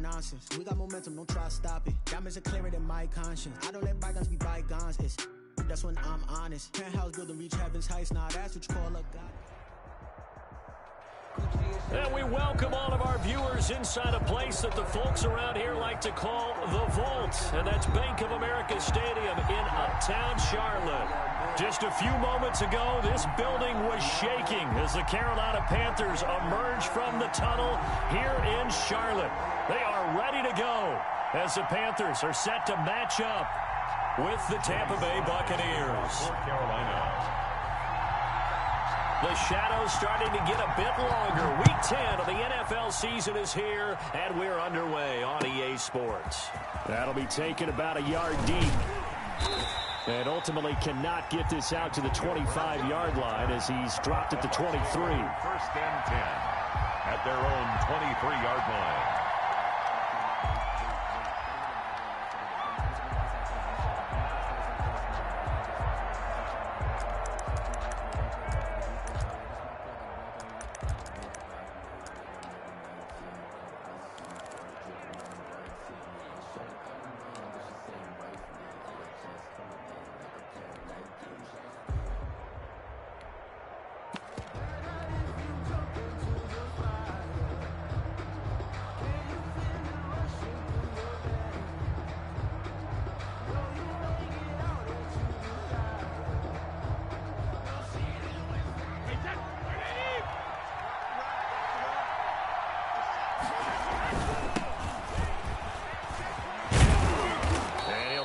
nonsense. We got momentum, don't try to stop it. Diamonds are clearer than my conscience. I don't let bygones be bygones. That's when I'm honest. Penthouse building, reach heaven's heights. Nah, that's what you call a god. And we welcome all of our viewers inside a place that the folks around here like to call the Vault. And that's Bank of America Stadium in Uptown Charlotte. Just a few moments ago, this building was shaking as the Carolina Panthers emerged from the tunnel here in Charlotte. They are ready to go as the Panthers are set to match up with the Tampa Bay Buccaneers. Carolina. The shadow's starting to get a bit longer. Week 10 of the NFL season is here, and we're underway on EA Sports. That'll be taken about a yard deep. And ultimately cannot get this out to the 25-yard line as he's dropped at the 23. First and 10 at their own 23-yard line.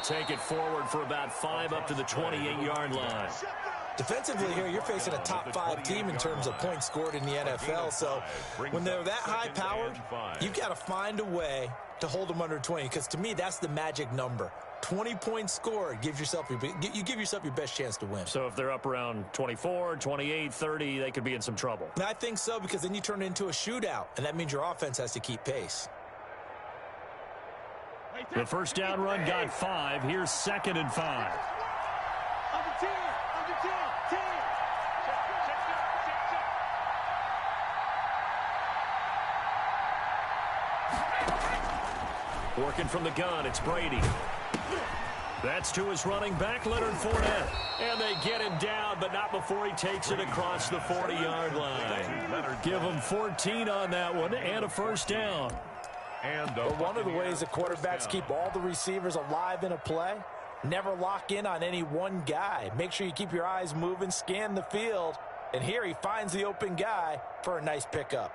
Take it forward for about 5 up to the 28-yard line. Defensively here, you're facing a top 5 team in terms of points scored in the NFL. So when they're that high-powered, you've got to find a way to hold them under 20. Because to me, that's the magic number. 20 points scored gives yourself you give yourself your best chance to win. So if they're up around 24, 28, 30, they could be in some trouble. And I think so, because then you turn it into a shootout, and that means your offense has to keep pace. The first down run got 5. Here's 2nd and 5. Working from the gun, it's Brady. That's to his running back, Leonard Fournette. And they get him down, but not before he takes it across the 40-yard line. Give him 14 on that one and a first down. But one of the ways that quarterbacks keep all the receivers alive in a play, never lock in on any one guy. Make sure you keep your eyes moving, scan the field, and here he finds the open guy for a nice pickup.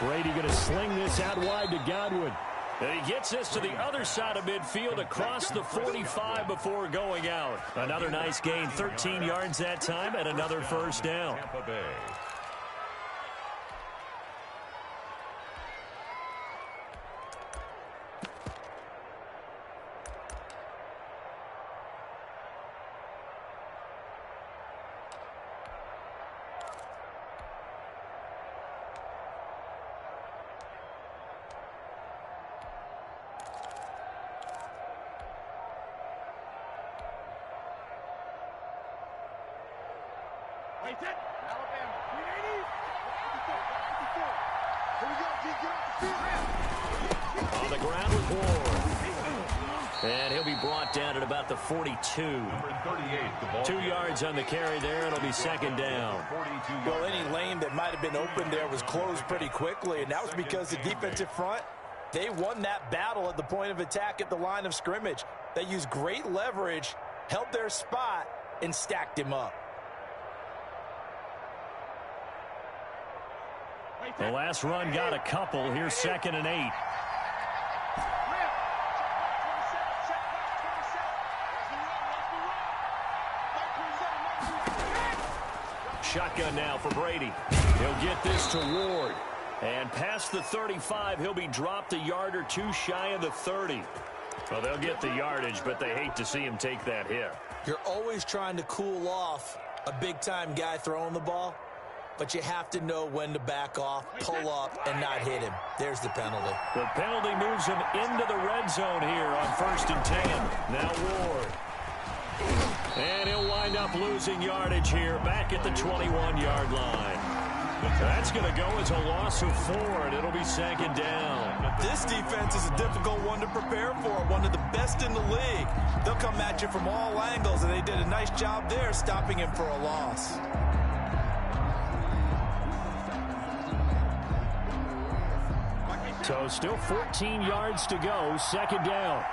Brady going to sling this out wide to Godwin. And he gets this to the other side of midfield across the 45 before going out. Another nice gain, 13 yards that time, and another first down. On the ground with Ward. And he'll be brought down at about the 42. 2 yards on the carry there. It'll be 2nd down. Well, any lane that might have been open there was closed pretty quickly, and that was because the defensive front, they won that battle at the point of attack at the line of scrimmage. They used great leverage, held their spot, and stacked him up. The last run got a couple. Here's 2nd and 8. Shotgun now for Brady. He'll get this to Ward. And past the 35, he'll be dropped a yard or two shy of the 30. Well, they'll get the yardage, but they hate to see him take that hit. You're always trying to cool off a big-time guy throwing the ball, but you have to know when to back off, pull up, and not hit him. There's the penalty. The penalty moves him into the red zone here on 1st and 10. Now Ward. And he'll wind up losing yardage here back at the 21-yard line. That's going to go as a loss of 4, and it'll be second down. This defense is a difficult one to prepare for, one of the best in the league. They'll come at you from all angles, and they did a nice job there stopping him for a loss. So still 14 yards to go, second down.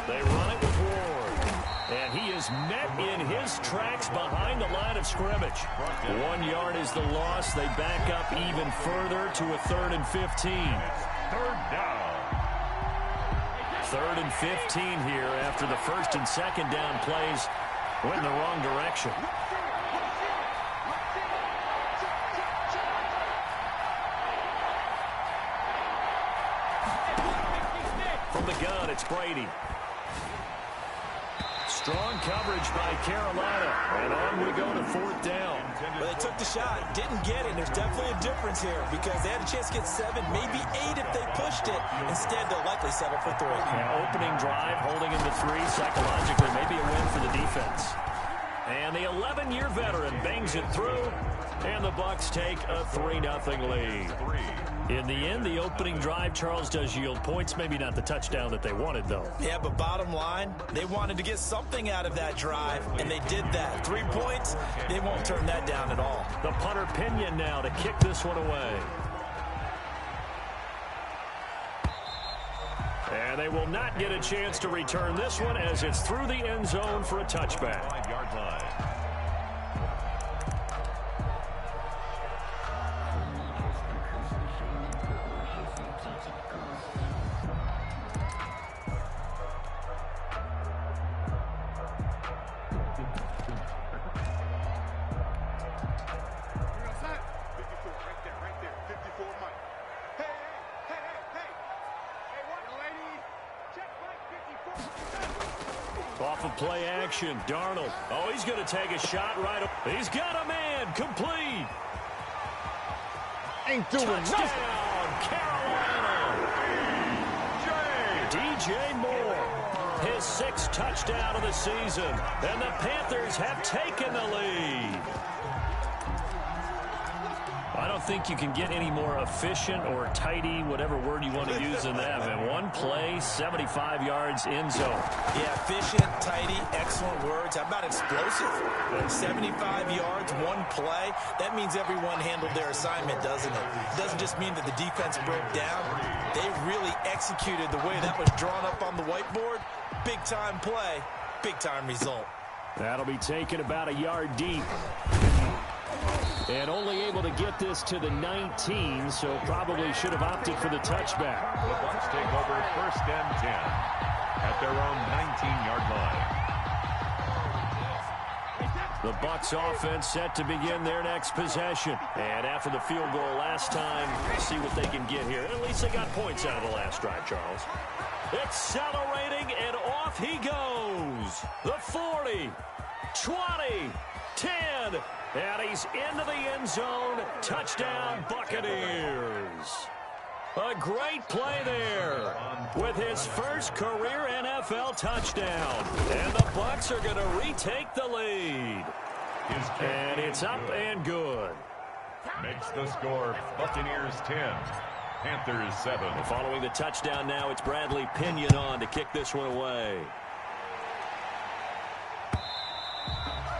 They run it with Ward. And he is met in his tracks behind the line of scrimmage. 1 yard is the loss. They back up even further to a 3rd and 15. Third down. 3rd and 15 here after the 1st and 2nd down plays went in the wrong direction. From the gun, it's Brady. Strong coverage by Carolina. And on we go to 4th down. Well, they took the shot, didn't get it. There's definitely a difference here because they had a chance to get 7, maybe 8 if they pushed it. Instead, they'll likely settle for 3. Yeah, opening drive, holding him to 3 psychologically. Maybe a win for the defense. And the 11-year veteran bangs it through. And the Bucs take a 3-0 lead. In the end, the opening drive, Charles, does yield points. Maybe not the touchdown that they wanted, though. Yeah, but bottom line, they wanted to get something out of that drive, and they did that. 3 points, they won't turn that down at all. The punter Pinion now to kick this one away. And they will not get a chance to return this one as it's through the end zone for a touchback. 5-yard line. Off of play action, Darnold. Oh, he's going to take a shot right up. He's got a man, complete. Ain't doing Touchdown, Carolina. DJ Moore, his 6th touchdown of the season. And the Panthers have taken the lead. I don't think you can get any more efficient or tidy, whatever word you want to use in that. And 1 play, 75 yards in zone. Yeah, efficient, tidy, excellent words. How about explosive? 75 yards, 1 play. That means everyone handled their assignment, doesn't it? It doesn't just mean that the defense broke down. They really executed the way that was drawn up on the whiteboard. Big-time play, big-time result. That'll be taken about a yard deep. And only able to get this to the 19, so probably should have opted for the touchback. The Bucs take over 1st and 10 at their own 19-yard line. The Bucs offense set to begin their next possession. And after the field goal last time, see what they can get here. At least they got points out of the last drive, Charles. Accelerating, and off he goes. The 40, 20, 10. And he's into the end zone. Touchdown, Buccaneers. A great play there with his first career NFL touchdown. And the Bucs are going to retake the lead. And it's up and good. Makes the score Buccaneers 10, Panthers 7. Following the touchdown now, it's Bradley Pinion on to kick this one away.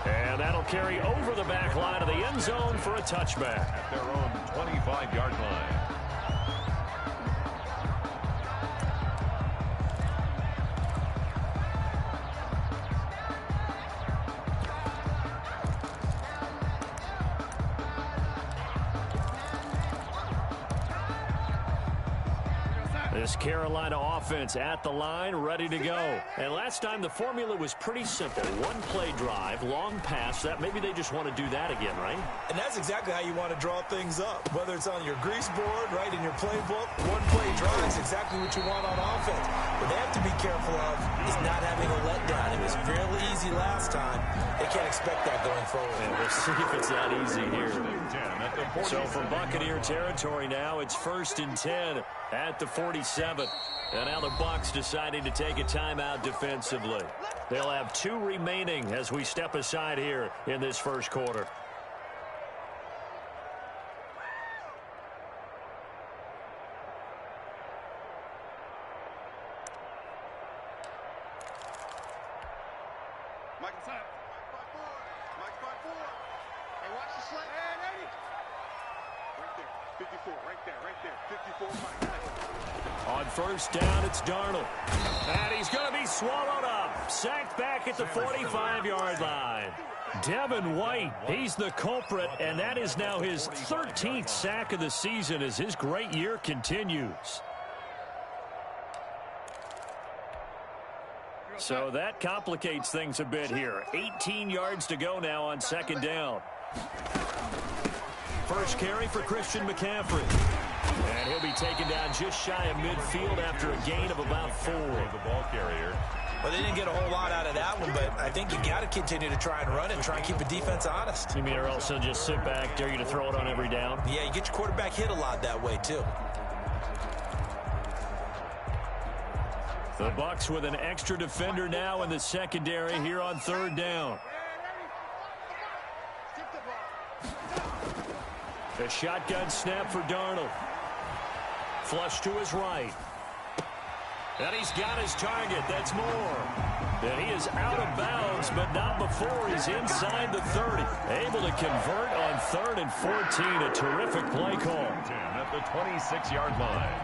And that'll carry over the back line of the end zone for a touchback. At their own 25-yard line. This Carolina offense at the line, ready to go. And last time the formula was pretty simple. 1 play drive, long pass. That maybe they just want to do that again, right? And that's exactly how you want to draw things up. Whether it's on your grease board, right, in your playbook, 1 play drive is exactly what you want on offense. What they have to be careful of is not having a letdown. It was fairly easy last time. They can't expect that going forward. And we'll see if it's that easy here. So from Buccaneer territory now, it's 1st and 10 at the 46. 7. And now the Bucs deciding to take a timeout defensively. They'll have 2 remaining as we step aside here in this first quarter. On first down, it's Darnold. And he's going to be swallowed up. Sacked back at the 45-yard line. Devin White, he's the culprit, and that is now his 13th sack of the season as his great year continues. So that complicates things a bit here. 18 yards to go now on second down. First carry for Christian McCaffrey. And he'll be taken down just shy of midfield after a gain of about 4. The ball carrier. Well, they didn't get a whole lot out of that one, but I think you got to continue to try and run and try and keep the defense honest. You mean or else they'll just sit back, dare you to throw it on every down? Yeah, you get your quarterback hit a lot that way, too. The Bucs with an extra defender now in the secondary here on third down. A shotgun snap for Darnold. Flush to his right. And he's got his target. That's Moore. And he is out of bounds, but not before he's inside the 30. Able to convert on 3rd and 14. A terrific play call. At the 26-yard line.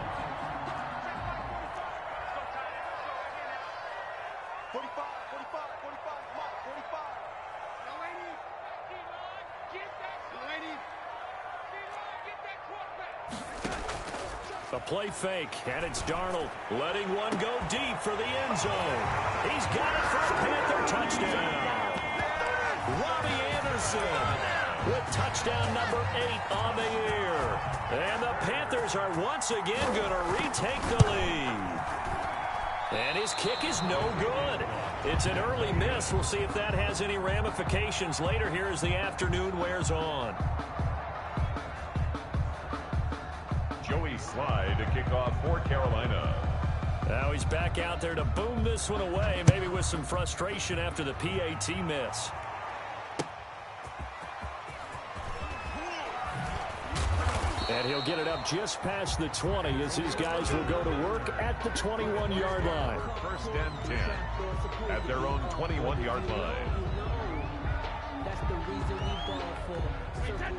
45. A play fake, and it's Darnold letting one go deep for the end zone. He's got it for a Panther touchdown. Robbie Anderson with touchdown number 8 on the year. And the Panthers are once again going to retake the lead. And his kick is no good. It's an early miss. We'll see if that has any ramifications later here as the afternoon wears on. Joey Slide to kick off for Carolina. Now he's back out there to boom this one away, maybe with some frustration after the PAT miss. And he'll get it up just past the 20 as his guys will go to work at the 21-yard line. First and 10 at their own 21-yard line.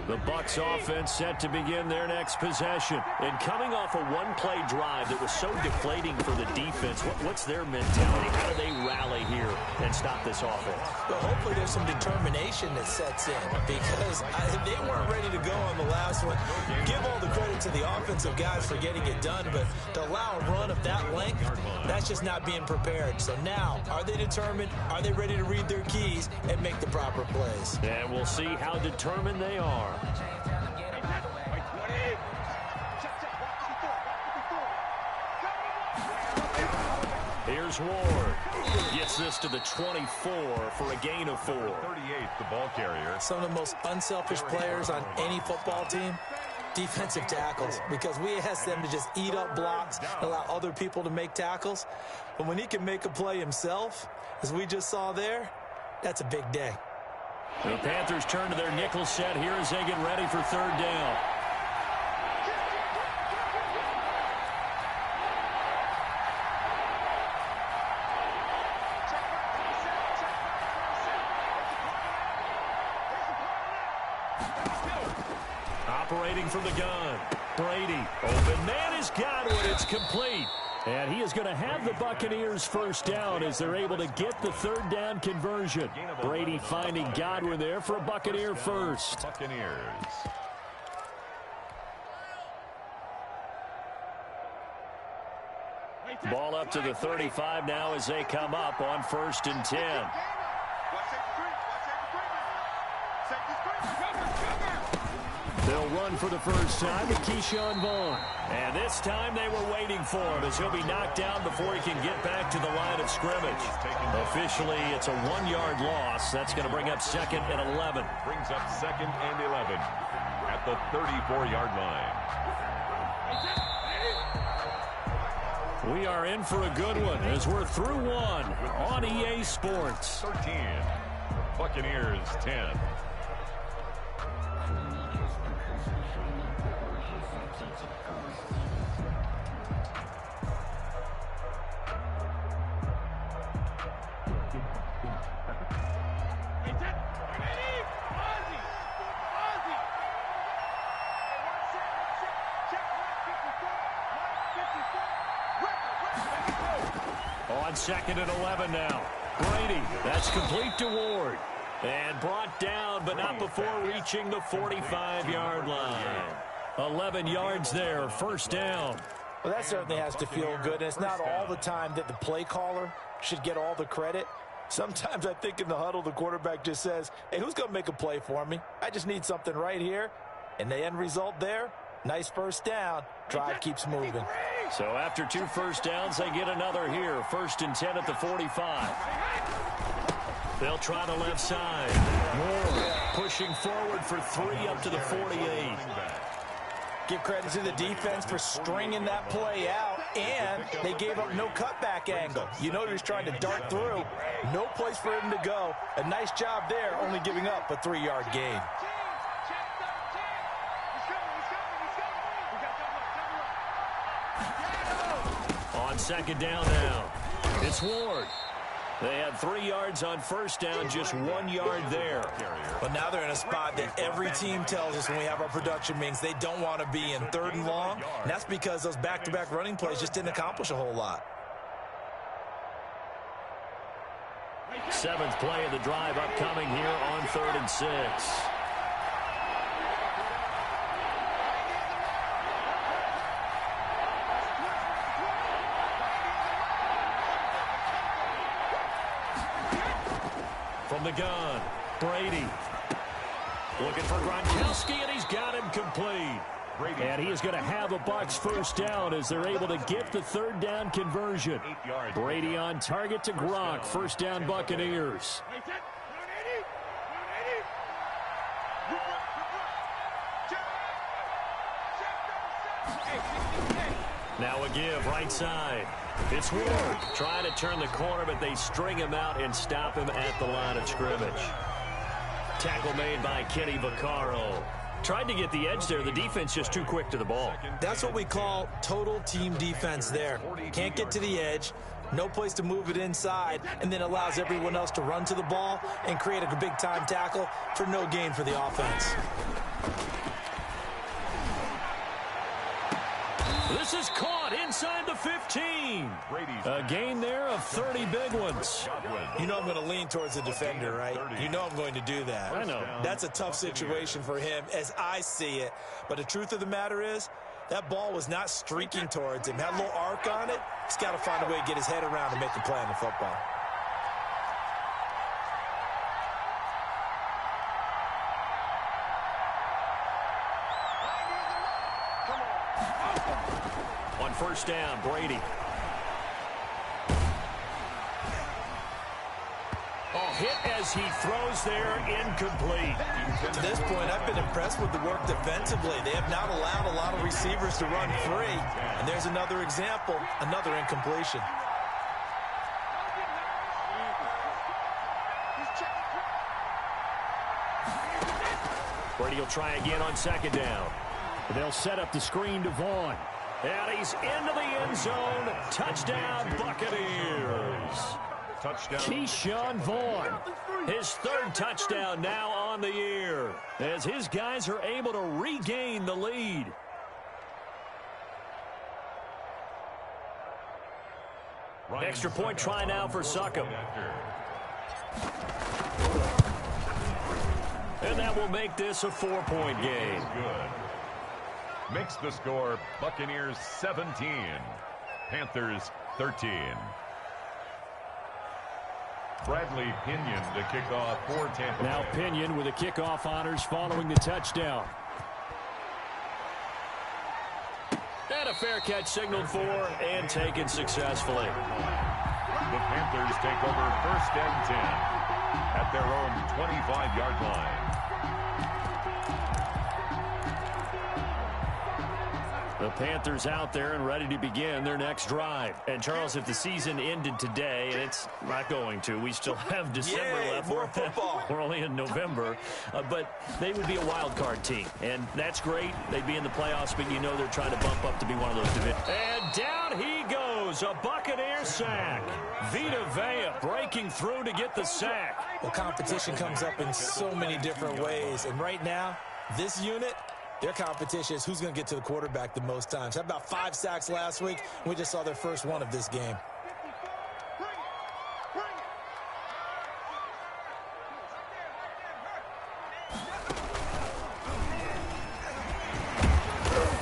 The Bucs offense set to begin their next possession. And coming off a one-play drive that was so deflating for the defense, what's their mentality? How do they rally here and stop this offense? Well, hopefully there's some determination that sets in because they weren't ready to go on the last one. Give all the credit to the offensive guys for getting it done, but to allow a run of that length, that's just not being prepared. So now, are they determined? Are they ready to read their keys and make the proper plays? And we'll see how determined they are. Here's Ward. Gets this to the 24 for a gain of 4. 38, the ball carrier. Some of the most unselfish players on any football team, defensive tackles, because we ask them to just eat up blocks, allow other people to make tackles. But when he can make a play himself, as we just saw there, that's a big day. The Panthers turn to their nickel set here as they get ready for third down. Operating from the gun. Brady. Open man has got it. It's complete. And he is going to have the Buccaneers first down as they're able to get the third down conversion. Brady finding Godwin there for a Buccaneer first. Buccaneers. Ball up to the 35 now as they come up on 1st and 10. They'll run for the first time with Keyshawn Vaughn. And this time they were waiting for him as he'll be knocked down before he can get back to the line of scrimmage. Officially, it's a 1-yard loss. That's going to bring up 2nd and 11. Brings up 2nd and 11 at the 34-yard line. We are in for a good one as we're through one on EA Sports. 13. Buccaneers 10. On 2nd and 11 now. Brady, that's complete to Ward. And brought down, but not before reaching the 45-yard line. 11 yards there, first down. Well, that certainly has to feel good. And it's not all the time that the play caller should get all the credit. Sometimes I think in the huddle, the quarterback just says, hey, who's going to make a play for me? I just need something right here. And the end result there, nice first down. Drive keeps moving. So after 2 first downs, they get another here. 1st and 10 at the 45. They'll try the left side. Moore pushing forward for 3 up to the 48. Give credit to the defense for stringing that play out, and they gave up no cutback angle. You know he was trying to dart through. No place for him to go. A nice job there, only giving up a 3-yard gain. On 2nd down now, it's Ward. They had 3 yards on first down, just 1 yard there. But now they're in a spot that every team tells us when we have our production meetings they don't want to be in 3rd and long. And that's because those back-to-back running plays just didn't accomplish a whole lot. 7th play of the drive upcoming here on 3rd and 6. From the gun, Brady. Looking for Gronkowski, and he's got him complete. And he is going to have a Bucs first down as they're able to get the 3rd down conversion. Brady on target to Gronk. First down, Buccaneers. Now a give, right side. It's Ward trying to turn the corner, but they string him out and stop him at the line of scrimmage. Tackle made by Kenny Vaccaro. Tried to get the edge there. The defense just too quick to the ball. That's what we call total team defense there. Can't get to the edge, no place to move it inside, and then allows everyone else to run to the ball and create a big-time tackle for no gain for the offense. This is caught inside the 15. A gain there of 30 big ones. You know I'm going to lean towards the defender, right? You know I'm going to do that. I know. That's a tough situation for him as I see it. But the truth of the matter is, that ball was not streaking towards him. Had a little arc on it. He's got to find a way to get his head around and make a play on the football. On first down, Brady. Oh, hit as he throws there, incomplete. To this point, I've been impressed with the work defensively. They have not allowed a lot of receivers to run free. And there's another example, another incompletion. Brady will try again on 2nd down. They'll set up the screen to Vaughn. And he's into the end zone. Touchdown, Buccaneers. Touchdown. Keyshawn Vaughn. His 3rd touchdown now on the year as his guys are able to regain the lead. Extra point try now for Succop. And that will make this a 4-point game. Good. Makes the score Buccaneers 17, Panthers 13. Bradley Pinion to kick off for Tampa Bay. Now Pinion with the kickoff honors following the touchdown. And a fair catch signaled for and taken successfully. The Panthers take over 1st and 10 at their own 25-yard line. The Panthers out there and ready to begin their next drive. And, Charles, if the season ended today, and it's not going to, we still have December left. More football. We're only in November. But they would be a wild card team. And that's great. They'd be in the playoffs, but you know they're trying to bump up to be one of those divisions. And down he goes. A Buccaneer sack. Vita Vea breaking through to get the sack. Well, competition comes up in so many different ways. And right now, this unit, their competition is who's going to get to the quarterback the most times. Had about 5 sacks last week. We just saw their first one of this game.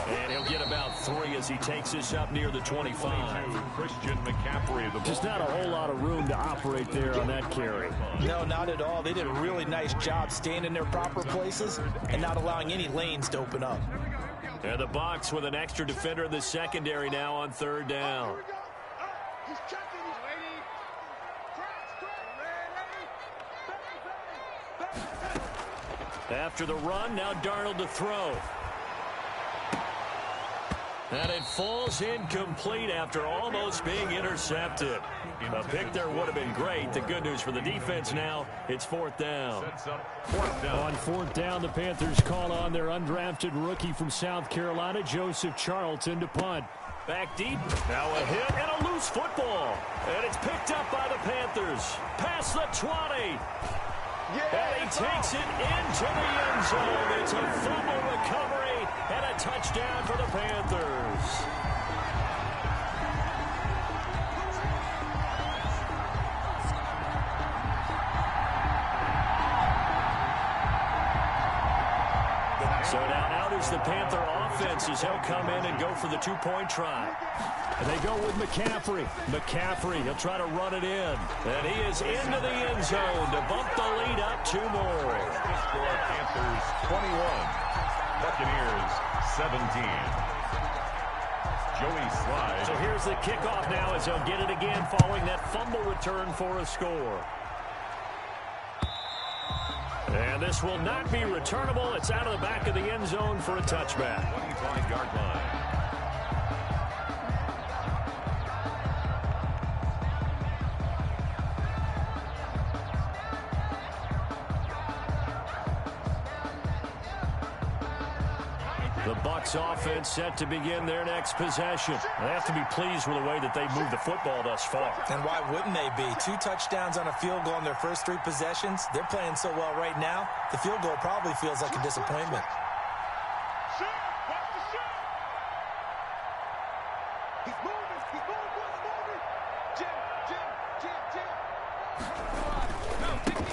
And he'll get about 3 as he takes this up near the 25. Christian McCaffrey. Just not a whole lot of room to operate there on that carry. No, not at all. They did a really nice job staying in their proper places and not allowing any lanes to open up. And the Bucs with an extra defender in the secondary now on 3rd down. After the run, now Darnold to throw. And it falls incomplete after almost being intercepted. A pick there would have been great. The good news for the defense now, it's 4th down. On 4th down, the Panthers call on their undrafted rookie from South Carolina, Joseph Charlton, to punt. Back deep, now a hit and a loose football. And it's picked up by the Panthers. Past the 20. And he takes it into the end zone. It's a fumble recovery and a touchdown for the Panthers. So now out is the Panther offense as he'll come in and go for the 2-point try. And they go with McCaffrey. McCaffrey, he'll try to run it in. And he is into the end zone to bump the lead up 2 more. Score Panthers 21, Buccaneers 17. Joey slides. So here's the kickoff now as he'll get it again following that fumble return for a score. And this will not be returnable. It's out of the back of the end zone for a touchback. 25-yard line. The Bucs offense set to begin their next possession. They have to be pleased with the way that they've moved the football thus far. And why wouldn't they be? 2 touchdowns on a field goal in their first 3 possessions. They're playing so well right now, the field goal probably feels like a disappointment.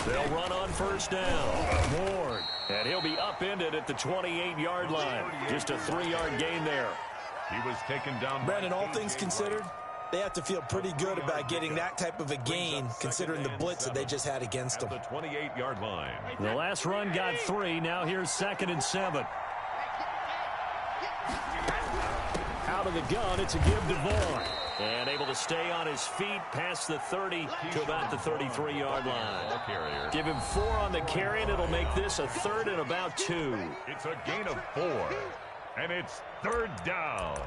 They'll run on 1st down. Ward. And he'll be upended at the 28-yard line. Just a 3-yard gain there. He was taken down. Brandon, all things considered, they have to feel pretty good about getting that type of a gain considering the blitz that they just had against them. The 28-yard line. The last run got 3. Now here's 2nd and 7. Out of the gun, it's a give to Vaughn. And able to stay on his feet past the 30 to about the 33-yard line. Give him 4 on the carry, and it'll make this a 3rd and about 2. It's a gain of 4, and it's 3rd down.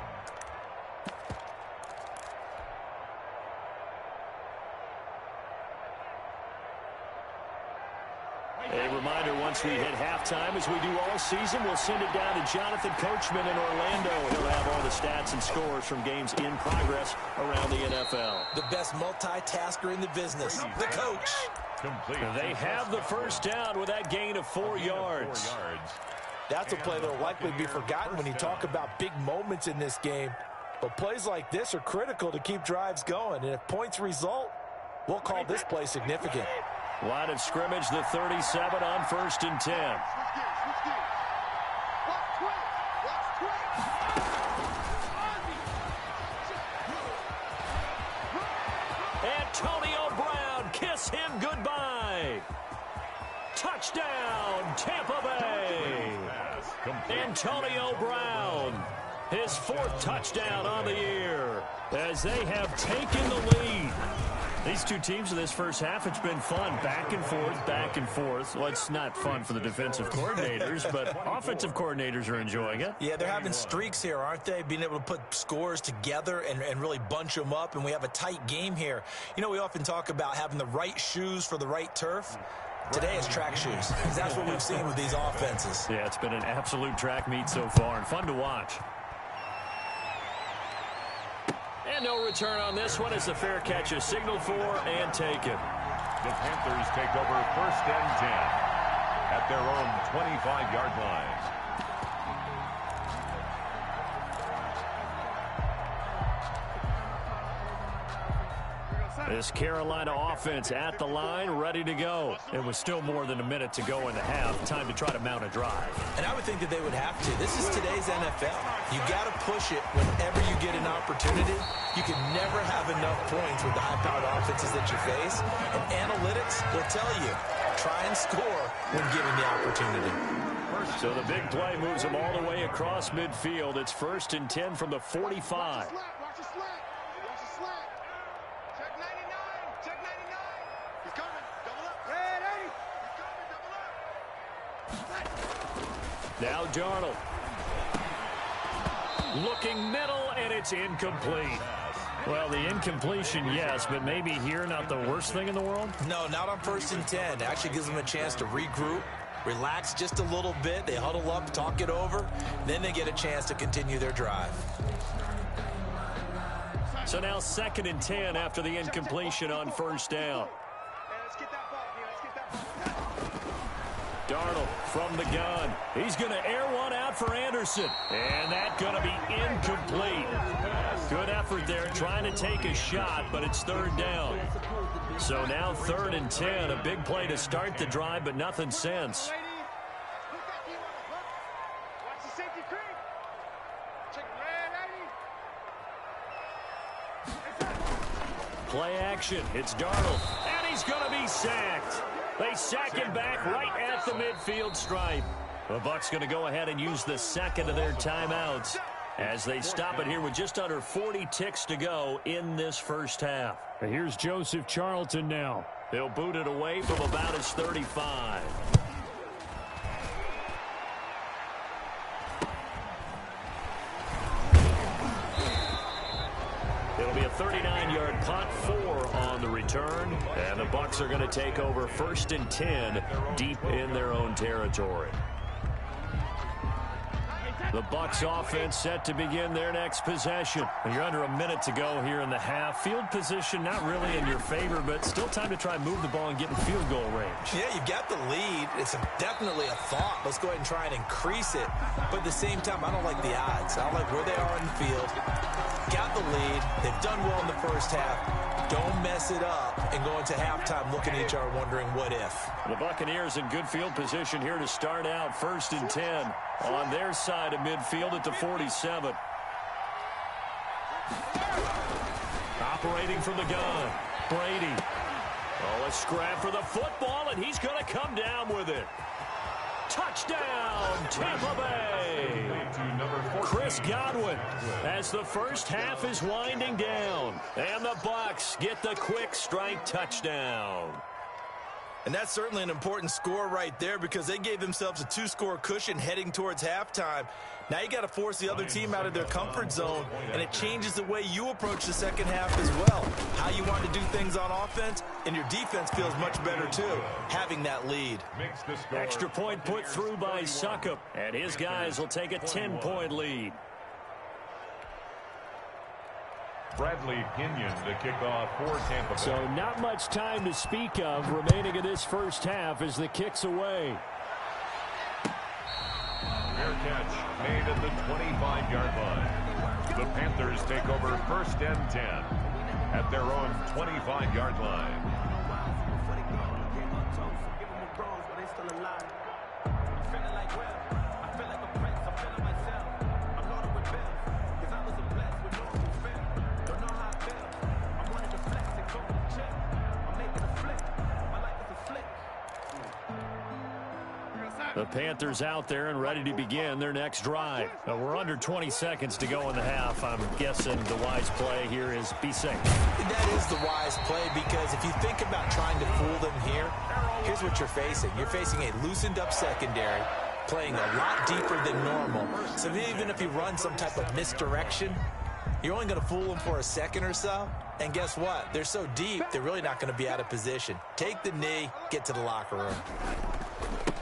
A reminder, once we hit halftime, as we do all season, we'll send it down to Jonathan Coachman in Orlando. He'll have all the stats and scores from games in progress around the NFL. The best multitasker in the business, the coach. Complete. They have the 1st down with that gain of 4 yards. That's a play that will likely be forgotten when you talk about big moments in this game. But plays like this are critical to keep drives going. And if points result, we'll call this play significant. Line of scrimmage, the 37 on 1st and 10. Antonio Brown, kiss him goodbye. Touchdown, Tampa Bay. Antonio Brown, his 4th touchdown on the year as they have taken the lead. These two teams in this first half, it's been fun. Back and forth, back and forth. Well, it's not fun for the defensive coordinators, but offensive coordinators are enjoying it. Yeah, they're having streaks here, aren't they? Being able to put scores together and really bunch them up, and we have a tight game here. You know, we often talk about having the right shoes for the right turf. Today it's track shoes. That's what we've seen with these offenses. Yeah, it's been an absolute track meet so far, and fun to watch. And no return on this one as the fair catch is signaled for and taken. The Panthers take over 1st and 10 at their own 25-yard line. This Carolina offense at the line, ready to go. It was still more than a minute to go in the half. Time to try to mount a drive. And I would think that they would have to. This is today's NFL. You got to push it whenever you get an opportunity. You can never have enough points with the high-powered offenses that you face. And analytics will tell you, try and score when given the opportunity. So the big play moves them all the way across midfield. It's 1st and 10 from the 45. Now Darnold. Looking middle, and it's incomplete. Well, the incompletion, yes, but maybe here not the worst thing in the world? No, not on 1st and 10. It actually gives them a chance to regroup, relax just a little bit. They huddle up, talk it over. Then they get a chance to continue their drive. So now 2nd and 10 after the incompletion on 1st down. Darnold from the gun. He's going to air one out for Anderson. And that's going to be incomplete. Good effort there trying to take a shot, but it's 3rd down. So now 3rd and 10. A big play to start the drive, but nothing since. Play action. It's Darnold. And he's going to be sacked. They sack him back right at the midfield stripe. The Bucs going to go ahead and use the 2nd of their timeouts as they stop it here with just under 40 ticks to go in this first half. And here's Joseph Charlton now. He'll boot it away from about his 35. It'll be a 39-yard punt, 4 on the return, and the Bucs are going to take over 1st and 10 deep in their own territory. The Bucs offense set to begin their next possession. And you're under a minute to go here in the half. Field position not really in your favor, but still time to try and move the ball and get in field goal range. Yeah, you've got the lead. It's definitely a thought. Let's go ahead and try and increase it. But at the same time, I don't like the odds. I don't like where they are in the field. Got the lead. They've done well in the first half. Don't mess it up and go into halftime looking at each other wondering what if. The Buccaneers in good field position here to start out 1st and 10 on their side of midfield at the 47. Operating from the gun, Brady. Oh, a scrap for the football, and he's going to come down with it. Touchdown, Tampa Bay. Chris Godwin as the first half is winding down. And the Bucs get the quick strike touchdown. And that's certainly an important score right there because they gave themselves a 2-score cushion heading towards halftime. Now you got to force the other team out of their comfort zone, and it changes the way you approach the second half as well. How you want to do things on offense, and your defense feels much better too, having that lead. Extra point put through by Suckup, and his guys will take a 10-point lead. Bradley Pinion to kick off for Tampa Bay. So not much time to speak of remaining in this first half as the kick's away. Fair catch made at the 25-yard line. The Panthers take over 1st and 10 at their own 25-yard line. The Panthers out there and ready to begin their next drive. We're under 20 seconds to go in the half. I'm guessing the wise play here is be safe. That is the wise play, because if you think about trying to fool them here, here's what you're facing. You're facing a loosened up secondary, playing a lot deeper than normal. So even if you run some type of misdirection, you're only going to fool them for a second or so. And guess what? They're so deep, they're really not going to be out of position. Take the knee, get to the locker room.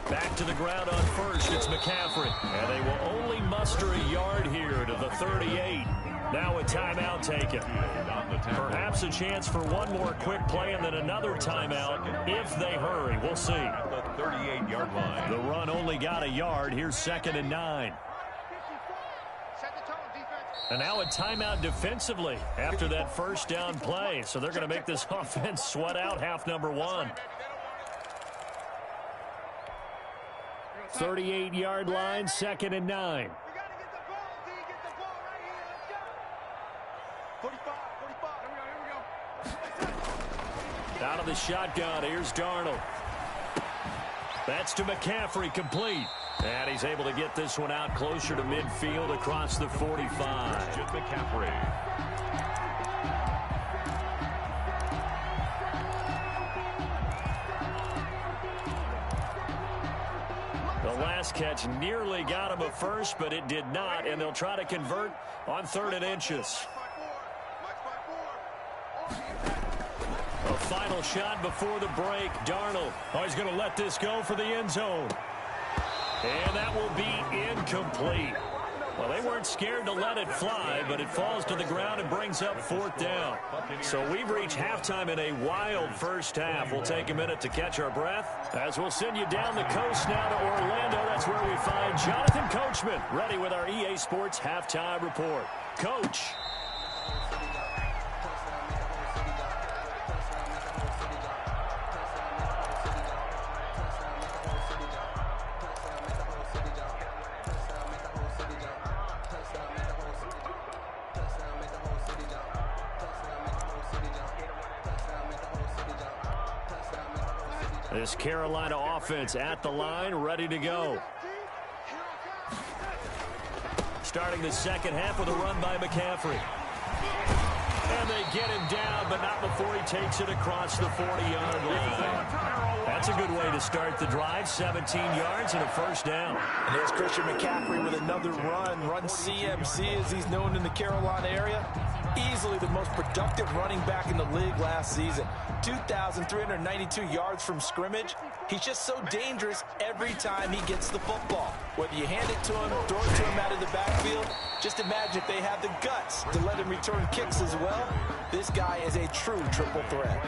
Back to the ground on first, it's McCaffrey. And they will only muster a yard here to the 38. Now a timeout taken. Perhaps a chance for one more quick play and then another timeout if they hurry. We'll see. At the 38-yard line. The run only got a yard. Here's 2nd and 9. And now a timeout defensively after that first down play. So they're going to make this offense sweat out half number 1. 38-yard line, 2nd and 9. Out of the shotgun, here's Darnold. That's to McCaffrey, complete. And he's able to get this one out closer to midfield across the 45. McCaffrey. The last catch nearly got him a first, but it did not, and they'll try to convert on 3rd and inches. A final shot before the break. Darnold. Oh, he's going to let this go for the end zone. And that will be incomplete. Well, they weren't scared to let it fly, but it falls to the ground and brings up 4th down. So we've reached halftime in a wild first half. We'll take a minute to catch our breath as we'll send you down the coast now to Orlando. That's where we find Jonathan Coachman ready with our EA Sports halftime report. Coach. This Carolina offense at the line, ready to go. Starting the second half with a run by McCaffrey. And they get him down, but not before he takes it across the 40-yard line. That's a good way to start the drive. 17 yards and a first down. And there's Christian McCaffrey with another run CMC as he's known in the Carolina area. Easily the most productive running back in the league last season. 2,392 yards from scrimmage. He's just so dangerous every time he gets the football. Whether you hand it to him, throw it to him out of the backfield, just imagine if they have the guts to let him return kicks as well. This guy is a true triple threat.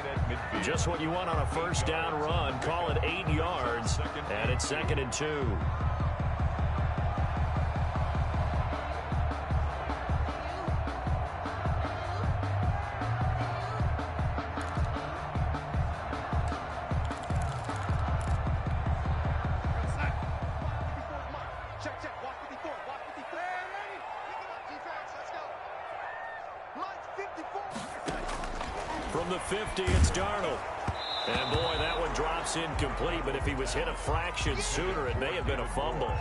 Just what you want on a first down run. Call it 8 yards, and it's 2nd and 2. From the 50, it's Darnold. And boy, that one drops incomplete, but if he was hit a fraction sooner, it may have been a fumble.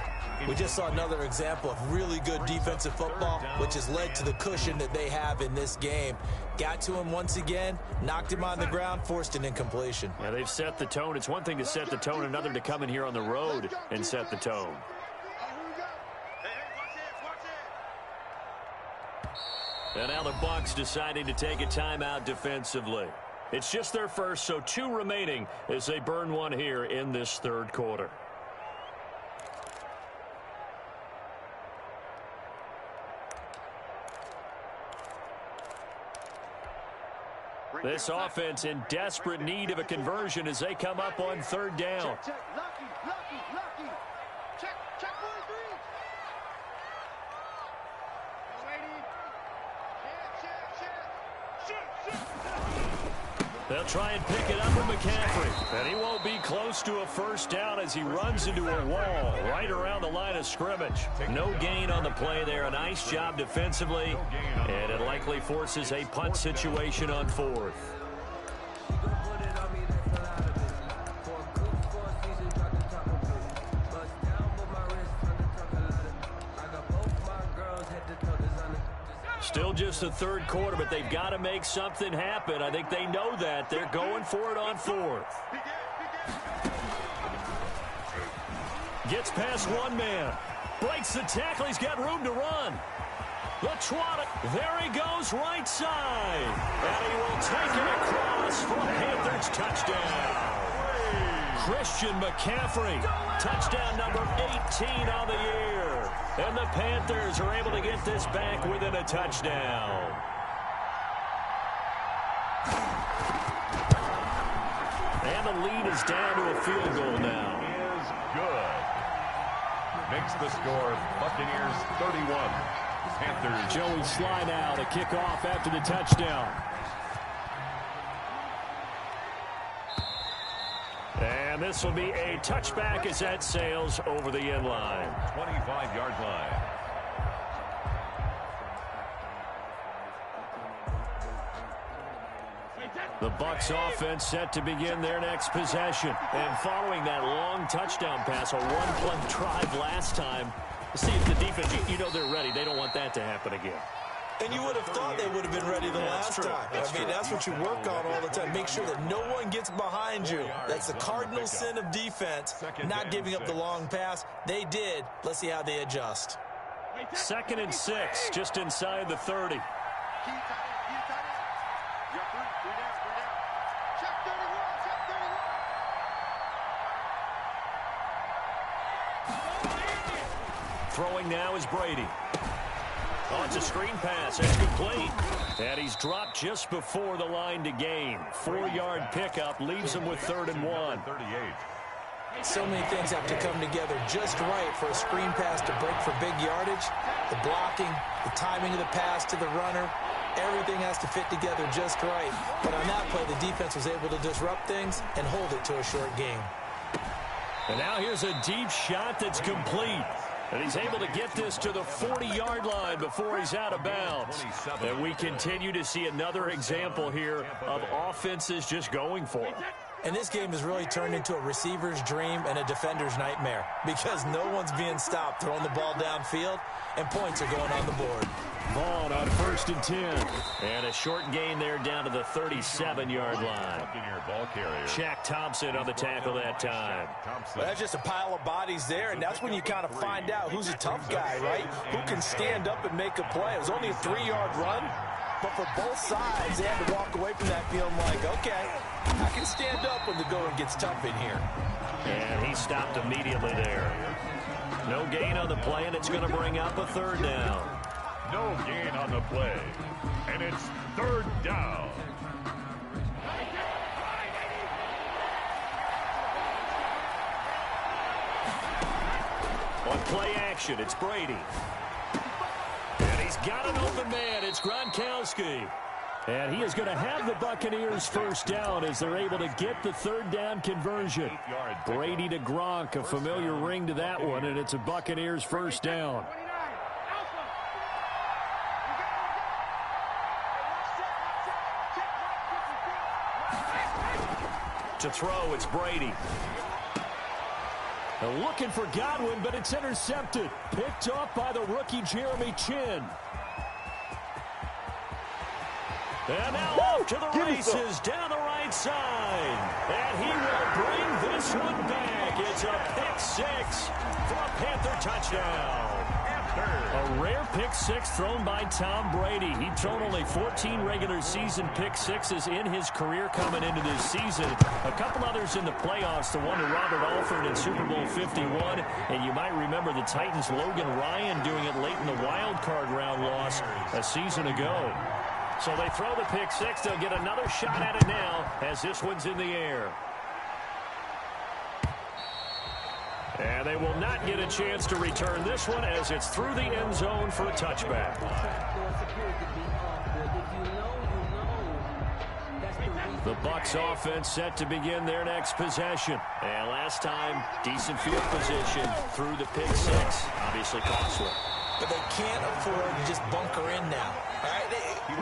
We just saw another example of really good defensive football, which has led to the cushion that they have in this game. Got to him once again, knocked him on the ground, forced an incompletion. Yeah, they've set the tone. It's one thing to set the tone, another to come in here on the road and set the tone. And now the Bucs deciding to take a timeout defensively. It's just their first, so 2 remaining as they burn one here in this 3rd quarter. This offense in desperate need of a conversion as they come up on 3rd down. Check, lucky. Check, 43. They'll try and pick it up with McCaffrey. And he won't be close to a first down as he runs into a wall right around the line of scrimmage. No gain on the play there. A nice job defensively. And it likely forces a punt situation on 4th. Still just the third quarter, but they've got to make something happen. I think they know that. They're going for it on fourth. Gets past one man. Breaks the tackle. He's got room to run. LaTuada, there he goes, right side. And he will take it across for a Panthers touchdown. Christian McCaffrey, touchdown number 18 on the year. And the Panthers are able to get this back within a touchdown. And the lead is down to a field goal now. Is good. Makes the score Buccaneers 31. Panthers. Joey Sly now to kick off after the touchdown. And this will be a touchback as that sails over the end line. 25-yard line. The Bucs offense set to begin their next possession. And following that long touchdown pass, a one-play drive last time, see if the defense, you know they're ready. They don't want that to happen again. And you would have thought they would have been ready the last time. I mean, that's what you work on all the time. Make sure that no one gets behind you. That's the cardinal sin of defense, not giving up the long pass. They did. Let's see how they adjust. 2nd and 6, just inside the 30. Throwing now is Brady. Oh, it's a screen pass. It's complete. And he's dropped just before the line to gain. 4-yard pickup leaves him with 3rd and 1. 38. So many things have to come together just right for a screen pass to break for big yardage. The blocking, the timing of the pass to the runner, everything has to fit together just right. But on that play, the defense was able to disrupt things and hold it to a short game. And now here's a deep shot that's complete. And he's able to get this to the 40-yard line before he's out of bounds. And we continue to see another example here of offenses just going for it. And this game has really turned into a receiver's dream and a defender's nightmare because no one's being stopped throwing the ball downfield, and points are going on the board. Vaughn on 1st and 10. And a short gain there down to the 37-yard line. Shaq Thompson on the tackle that time. Well, that's just a pile of bodies there, and that's when you kind of find out who's a tough guy, right? Who can stand up and make a play. It was only a 3-yard run, but for both sides, they had to walk away from that feeling like, okay, I can stand up when the going gets tough in here. And he stopped immediately there. No gain on the play, and it's going to bring up a 3rd down. No gain on the play. And it's 3rd down. On play action, it's Brady. And he's got an open man. It's Gronkowski. And he is going to have the Buccaneers 1st down as they're able to get the 3rd down conversion. Brady to Gronk, a familiar ring to that one, and it's a Buccaneers 1st down. To throw, it's Brady. They're looking for Godwin, but it's intercepted. Picked up by the rookie Jeremy Chin. And now off to the races down the right side. And he will bring this one back. It's a pick 6 for a Panther touchdown. A rare pick 6 thrown by Tom Brady. He'd thrown only 14 regular season pick 6s in his career coming into this season. A couple others in the playoffs, the one to Robert Alford in Super Bowl 51. And you might remember the Titans' Logan Ryan doing it late in the wild card round loss a season ago. So they throw the pick 6. They'll get another shot at it now as this one's in the air. And they will not get a chance to return this one as it's through the end zone for a touchback. The Bucs offense set to begin their next possession. And last time, decent field position through the pick 6. Obviously costly. But they can't afford to just bunker in now. All right?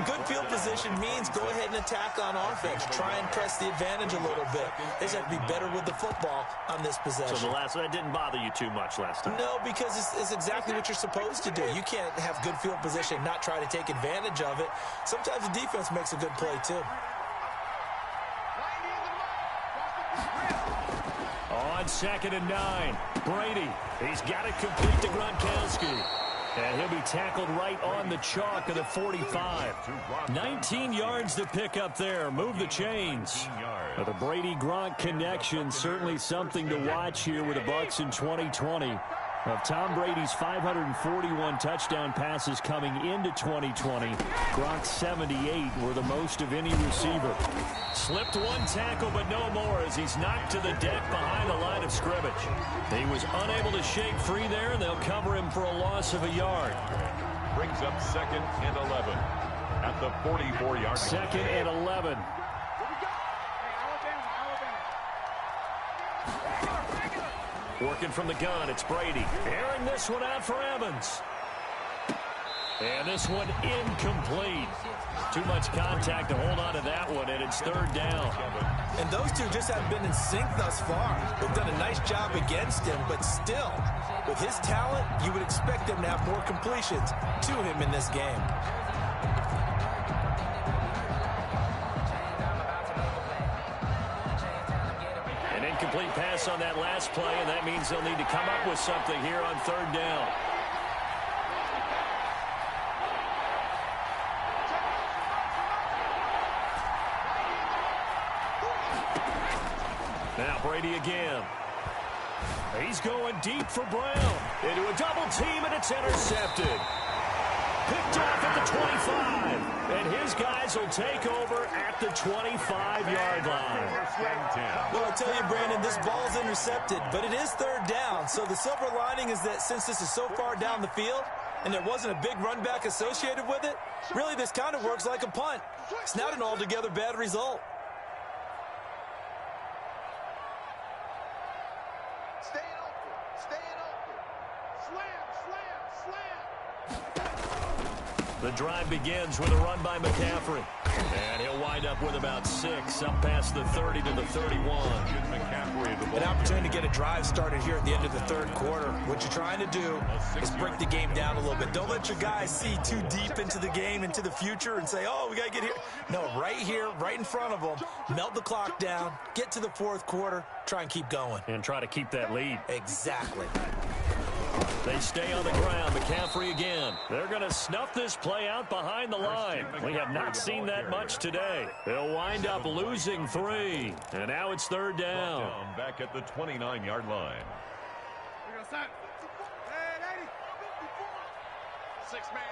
Good field position means go ahead and attack on offense. Try and press the advantage a little bit. They just have to be better with the football on this possession. So that didn't bother you too much last time? No, because it's exactly what you're supposed to do. You can't have good field position and not try to take advantage of it. Sometimes the defense makes a good play, too. On 2nd and 9, Brady. He's got it complete to Gronkowski. And he'll be tackled right on the chalk of the 45. 19 yards to pick up there. Move the chains. The Brady-Gronk connection, certainly something to watch here with the Bucs in 2020. Of Tom Brady's 541 touchdown passes coming into 2020, Gronk's 78 were the most of any receiver. Slipped one tackle, but no more as he's knocked to the deck behind the line of scrimmage. He was unable to shake free there, and they'll cover him for a loss of a yard. Brings up 2nd and 11 at the 44-yard line. 2nd and 11. Working from the gun, it's Brady. Airing this one out for Evans. And this one incomplete. Too much contact to hold on to that one, and it's 3rd down. And those two just haven't been in sync thus far. They've done a nice job against him, but still, with his talent, you would expect them to have more completions to him in this game. Complete pass on that last play, and that means they'll need to come up with something here on 3rd down. Now Brady again. He's going deep for Brown. Into a double team, and it's intercepted. Picked off at the 25. And his guys will take over at the 25-yard line. Well, I tell you, Brandon, this ball's intercepted, but it is 3rd down. So the silver lining is that since this is so far down the field and there wasn't a big run back associated with it, really this kind of works like a punt. It's not an altogether bad result. Staying open. Staying open. Slam, slam, slam. The drive begins with a run by McCaffrey. And he'll wind up with about 6 up past the 30 to the 31. An opportunity to get a drive started here at the end of the 3rd quarter. What you're trying to do is break the game down a little bit. Don't let your guys see too deep into the game, into the future, and say, oh, we got to get here. No, right here, right in front of them, melt the clock down, get to the 4th quarter, try and keep going. And try to keep that lead. Exactly. They stay on the ground. McCaffrey again. They're going to snuff this play out behind the line. We have not seen that much today. They'll wind up losing 3. And now it's 3rd down. Back at the 29-yard line. Six man.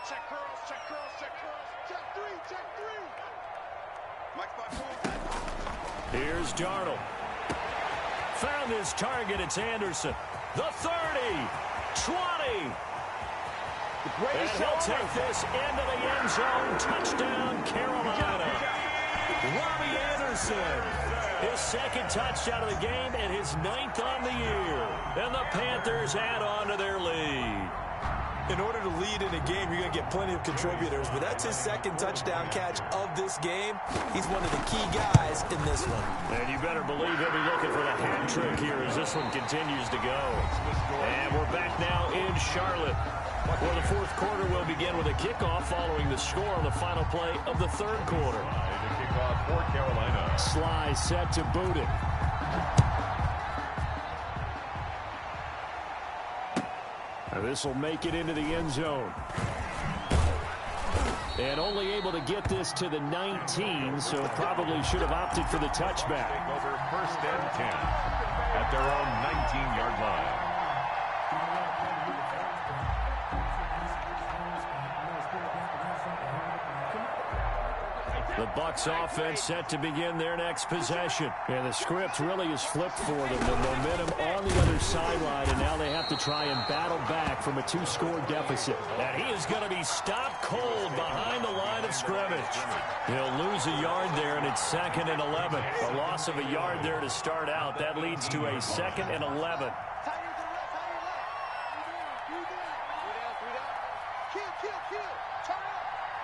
Check curls, check curls, check curls. Check 3, check 3. Mike 5. Here's Darnold. Found his target. It's Anderson. The 30, 20. And he'll take this into the end zone. Touchdown, Carolina. Robbie Anderson. His 2nd touchdown of the game and his 9th on the year. And the Panthers add on to their lead. In order to lead in a game, you're going to get plenty of contributors, but that's his 2nd touchdown catch of this game. He's one of the key guys in this one. And you better believe he'll be looking for the hat trick here as this one continues to go. And we're back now in Charlotte, where the 4th quarter will begin with a kickoff following the score on the final play of the 3rd quarter. The kickoff for Carolina. Sly set to boot it. This will make it into the end zone. And only able to get this to the 19, so probably should have opted for the touchback. Over 1st and 10 at their own 19-yard line. The Bucs offense set to begin their next possession. And the script really is flipped for them. The momentum on the other sideline, and now they have to try and battle back from a 2-score deficit. And he is going to be stopped cold behind the line of scrimmage. He'll lose a yard there, and it's 2nd and 11. A loss of a yard there to start out. That leads to a 2nd and 11. Kill. Turn up.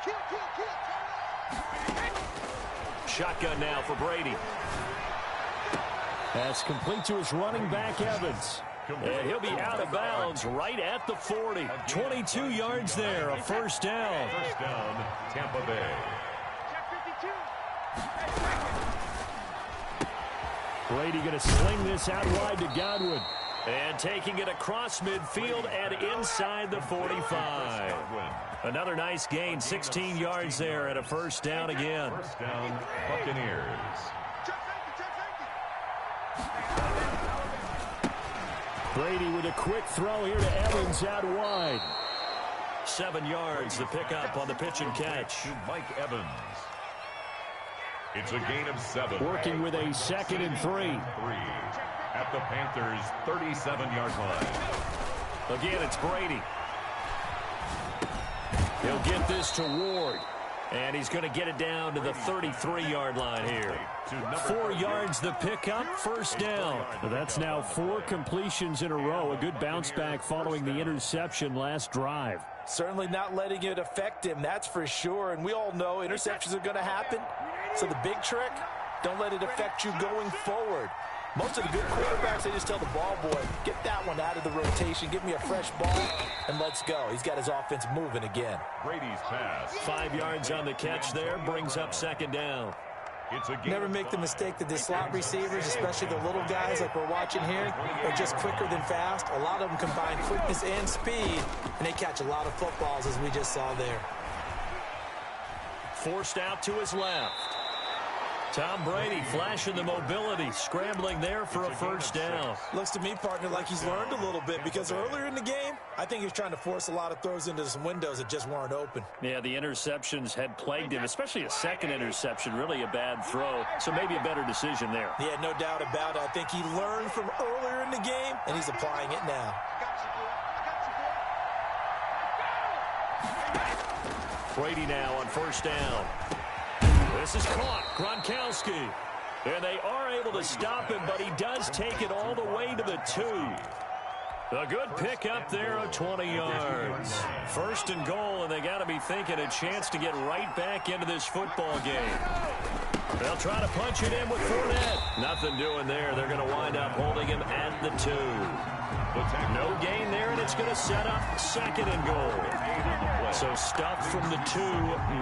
Shotgun now for Brady. That's complete to his running back, Evans. And he'll be out of bounds right at the 40. 22 yards there, a first down. First down, Tampa Bay. Brady going to sling this out wide to Godwin. And taking it across midfield and inside the 45. Another nice gain, 16 yards there, and a first down again. First down, Buccaneers. Brady with a quick throw here to Evans out wide. 7 yards, the pickup on the pitch and catch. To Mike Evans. It's a gain of 7. Working with a 2nd and 3. At the Panthers' 37-yard line. Again, it's Brady. He'll get this to Ward. And he's going to get it down to the 33-yard line here. 4 yards the pickup, first down. That's now 4 completions in a row. A good bounce back following the interception last drive. Certainly not letting it affect him, that's for sure. And we all know interceptions are going to happen. So the big trick, don't let it affect you going forward. Most of the good quarterbacks, they just tell the ball boy, get that one out of the rotation, give me a fresh ball, and let's go. He's got his offense moving again. Brady's pass. 5 yards on the catch there, brings up 2nd down. Never make the mistake that the slot receivers, especially the little guys like we're watching here, are just quicker than fast. A lot of them combine quickness and speed, and they catch a lot of footballs, as we just saw there. Forced out to his left. Tom Brady flashing the mobility, scrambling there for a first down. Looks to me, partner, like he's learned a little bit, because earlier in the game, I think he was trying to force a lot of throws into some windows that just weren't open. Yeah, the interceptions had plagued him, especially a second interception, really a bad throw. So maybe a better decision there. Yeah, no doubt about it. I think he learned from earlier in the game, and he's applying it now. Brady now on first down. This is caught, Gronkowski. And they are able to stop him, but he does take it all the way to the 2. A good pick up there of 20 yards. First and goal, and they got to be thinking a chance to get right back into this football game. They'll try to punch it in with Fournette. Nothing doing there. They're going to wind up holding him at the 2. No gain there, and it's going to set up 2nd and goal. So stuffed from the 2,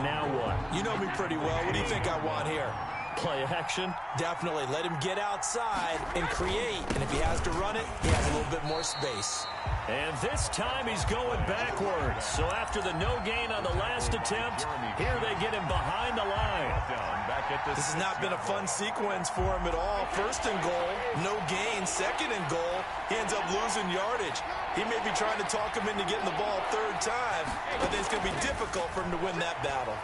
now what? You know me pretty well. What do you think I want here? Play action? Definitely. Let him get outside and create. And if he has to run it, he has a little bit more space. And this time he's going backwards. So after the no gain on the last attempt, here they get him behind the line. This has not been a fun sequence for him at all. First and goal, no gain. 2nd and goal, he ends up losing yardage. He may be trying to talk him into getting the ball 3rd time, but then it's going to be difficult for him to win that battle.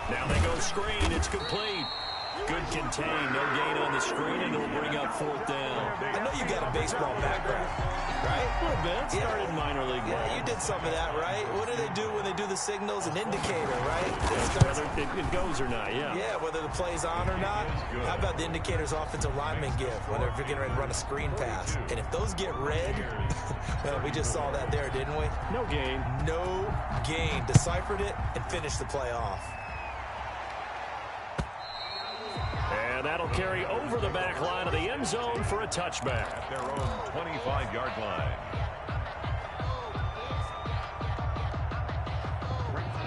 Now they go screen. It's complete. Good contain. No gain on the screen, and it'll bring up 4th down. I know you got a baseball background, right? A little bit. Started in minor league ball. Yeah, you did some of that, right? What do they do when they do the signals? An indicator, right? Whether it goes or not, yeah. Yeah, whether the play's on or not. How about the indicators offensive linemen give whenever you're getting ready to run a screen pass? And if those get red, well, we just saw that there, didn't we? No gain. No gain. Deciphered it and finished the play off. And that'll carry over the back line of the end zone for a touchback. At their own 25-yard line.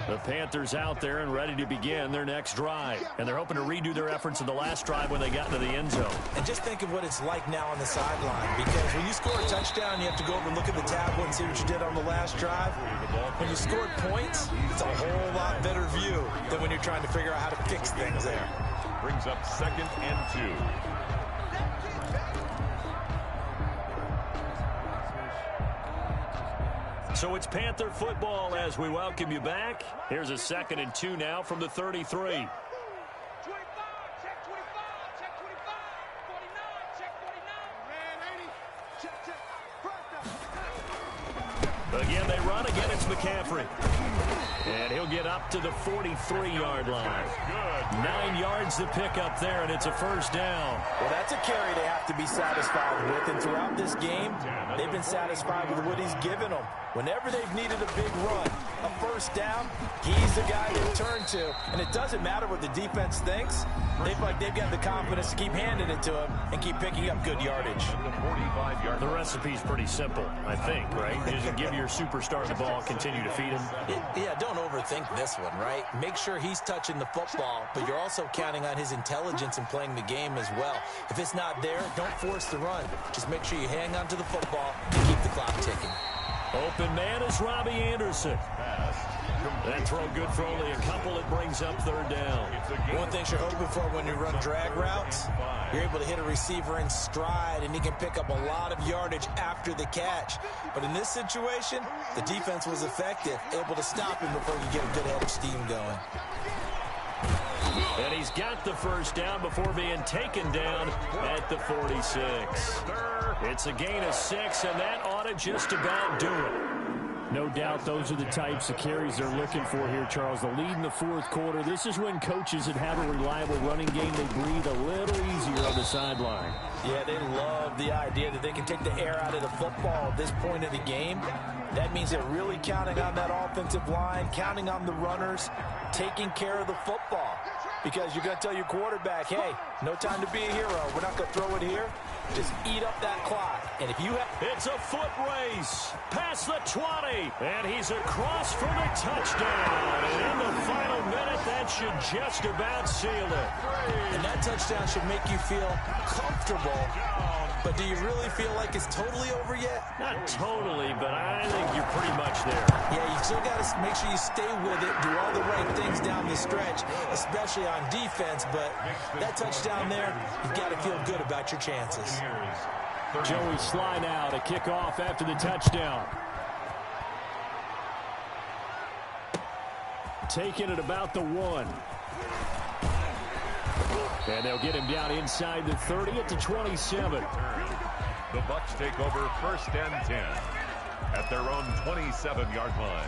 The Panthers out there and ready to begin their next drive. And they're hoping to redo their efforts in the last drive when they got into the end zone. And just think of what it's like now on the sideline. Because when you score a touchdown, you have to go over and look at the tablet and see what you did on the last drive. When you scored points, it's a whole lot better view than when you're trying to figure out how to fix things there. Brings up 2nd and 2. So it's Panther football as we welcome you back. Here's a 2nd and 2 now from the 33. Again, they run. Again, it's McCaffrey. And he'll get up to the 43-yard line. 9 yards to pick up there, and it's a first down. Well, that's a carry they have to be satisfied with. And throughout this game, they've been satisfied with what he's given them. Whenever they've needed a big run, a first down, he's the guy they turn to. And it doesn't matter what the defense thinks. They feel like they've got the confidence to keep handing it to him and keep picking up good yardage. The recipe's pretty simple, I think, right? Just give your superstar the ball, continue to feed him. Yeah, don't overthink this one, right? Make sure he's touching the football, but you're also counting on his intelligence in playing the game as well. If it's not there, don't force the run. Just make sure you hang on to the football and keep the clock ticking. Open man is Robbie Anderson. That throw good for only a couple. It brings up third down. One thing you're hoping for when you run drag routes, you're able to hit a receiver in stride, and he can pick up a lot of yardage after the catch. But in this situation, the defense was effective, able to stop him before he could get a good head of steam going. And he's got the first down before being taken down at the 46. It's a gain of 6, and that ought to just about do it. No doubt those are the types of carries they're looking for here, Charles. The lead in the fourth quarter. This is when coaches that have a reliable running game, they breathe a little easier on the sideline. Yeah, they love the idea that they can take the air out of the football at this point of the game. That means they're really counting on that offensive line, counting on the runners, taking care of the football. Because you're going to tell your quarterback, hey, no time to be a hero. We're not going to throw it here. Just eat up that clock. And if you have... It's a foot race. Past the 20. And he's across for the touchdown. And in the final minute, that should just about seal it. And that touchdown should make you feel comfortable. But do you really feel like it's totally over yet? Not totally, but I think you're pretty much there. Yeah, you still got to make sure you stay with it, do all the right things down the stretch, especially on defense. But that touchdown there, you've got to feel good about your chances. Joey Sly now to kick off after the touchdown. Taking it about the 1. And they'll get him down inside the 30 at the 27. The Bucs take over first and 10 at their own 27-yard line.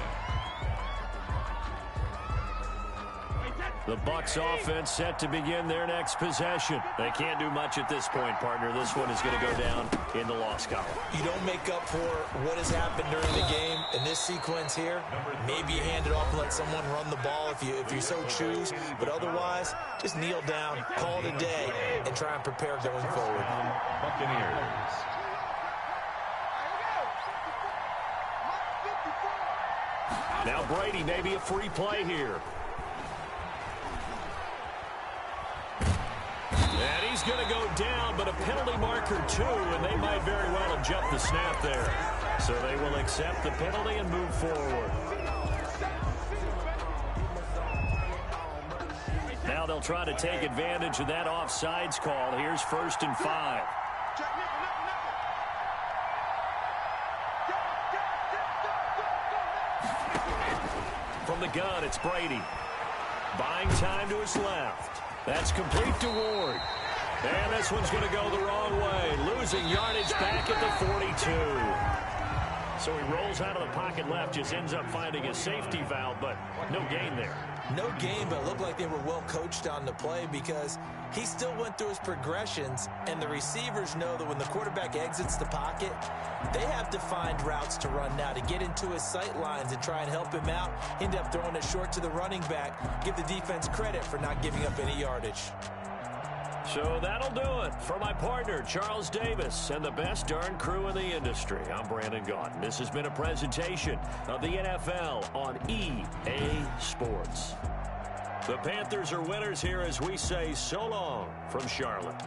The Bucs offense set to begin their next possession. They can't do much at this point, partner. This one is going to go down in the loss column. You don't make up for what has happened during the game in this sequence here. Maybe you hand it off and let someone run the ball if you so choose. But otherwise, just kneel down, call it a day, and try and prepare going forward. Buccaneers. Now Brady, maybe a free play here. And he's going to go down, but a penalty marker too, and they might very well have jumped the snap there. So they will accept the penalty and move forward. Now they'll try to take advantage of that offsides call. Here's 1st and 5. From the gun, it's Brady. Buying time to his left. That's complete to Ward. And this one's going to go the wrong way. Losing yardage back at the 42. So he rolls out of the pocket left, just ends up finding a safety valve, but no gain there. No gain, but it looked like they were well coached on the play because he still went through his progressions, and the receivers know that when the quarterback exits the pocket, they have to find routes to run now to get into his sight lines and try and help him out. End up throwing it short to the running back. Give the defense credit for not giving up any yardage. So that'll do it for my partner, Charles Davis, and the best darn crew in the industry. I'm Brandon Gaudin. This has been a presentation of the NFL on EA Sports. The Panthers are winners here as we say so long from Charlotte.